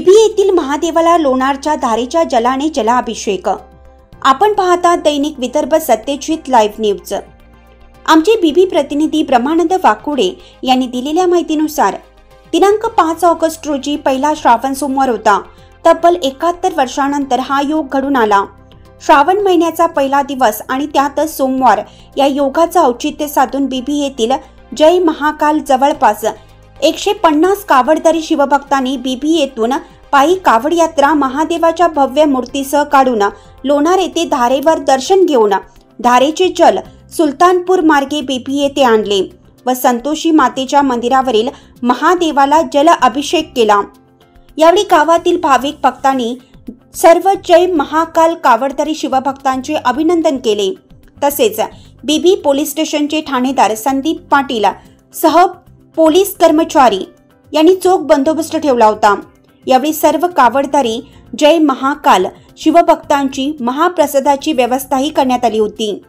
बीबी येथील महादेवाला लोणारच्या धारेच्या जलाने जलाभिषेक। आपण पाहता दैनिक विदर्भ सत्यजित लाईव्ह न्यूज। आमचे बीबी प्रतिनिधी ब्रह्मानंद वाकुडे यांनी दिलेल्या माहितीनुसार दिनांक 5 ऑगस्ट रोजी पहिला श्रावण सोमवार होता। तब्बल 71 वर्षांनंतर हा योग घडून आला। श्रावण महिन्याचा पहिला दिवस आणि त्यातच सोमवार या योगाचा औचित्य साधून बीबी येथील जय महाकाल जवळपास 150 कावडधारी शिवभक्तांनी बीबी येथून पायी कावड यात्रा महादेवाच्या भव्य मूर्तीसह काढून लोणार येथे धारेवर दर्शन घेऊन धारेचे जल सुलतानपूर मार्गे बीबी येथे आणले व संतोषी मातेच्या मंदिरावरील महादेवाला जल अभिषेक केला। यावेळी गावातील भाविक भक्तांनी सर्व जय महाकाल कावडधारी शिवभक्तांचे अभिनंदन केले। तसेच बीबी पोलीस स्टेशनचे ठाणेदार संदीप पाटील सह पोलीस कर्मचारी यांनी चोख बंदोबस्त ठेवला होता। यावेळी सर्व कावडधारी जय महाकाल शिवभक्तांची महाप्रसादाची व्यवस्थाही करण्यात आली होती।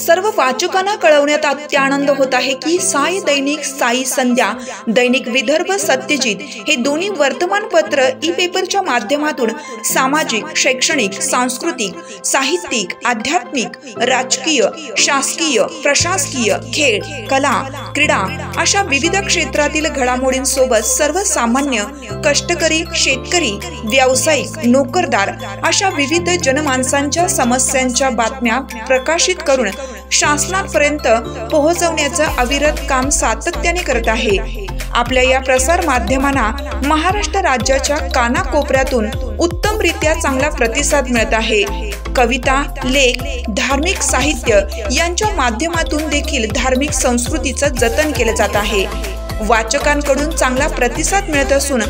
सर्व वाचकांना कळवण्यात अत्यानंद होत आहे की साई दैनिक, साई संध्या, दैनिक विदर्भ सत्यजित हे दोन्ही वर्तमानपत्र ई पेपरच्या माध्यमातून सामाजिक, शैक्षणिक, सांस्कृतिक, साहित्यिक, आध्यात्मिक, राजकीय, शासकीय, प्रशासकीय, खेळ, कला, क्रीडा अशा विविध क्षेत्रातील घडामोडींसोबत सर्वसामान्य, कष्टकरी, शेतकरी, व्यावसायिक, नोकरदार अशा विविध जनमानसांच्या समस्यांच्या बातम्या प्रकाशित करून शासनापर्यंत पोहोचवण्याचं अविरत काम सातत्याने करत आहे। आपल्या या प्रसार माध्यमांना महाराष्ट्र राज्याच्या कानाकोपऱ्यातून उत्तमरित्या चांगला प्रतिसाद मिळत आहे। कविता, लेख, धार्मिक साहित्य यांच्या माध्यमातून देखील धार्मिक संस्कृतीचं जतन केलं जात आहे। वाचकांकडून चांगला प्रतिसाद मिळत असून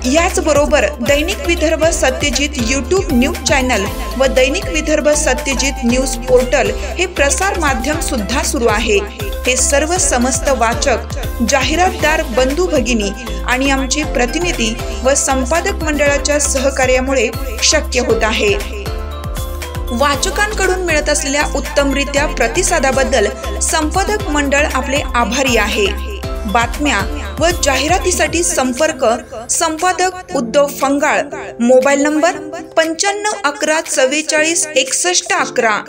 याचबरोबर दैनिक Vidarbha Satyajit YouTube news channel व दैनिक विदर्भ सत्यजित न्यूज पोर्टल हे प्रसार माध्यम सुद्धा सुरू आहे। हे सर्व समस्त वाचक, जाहिरातदार, बंधू भगिनी आणि आमचे प्रतिनिधी व संपादक मंडळाच्या सहकार्यामुळे शक्य होत आहे। वाचकांकडून मिळत असलेल्या उत्तमरित्या प्रतिसादाबद्दल संपादक मंडळ आपले आभारी आहे। बातम्या व जाहिरातीसाठी संपर्क संपादक उद्धव फंगाळ, मोबाईल नंबर 95 11 44 61 11।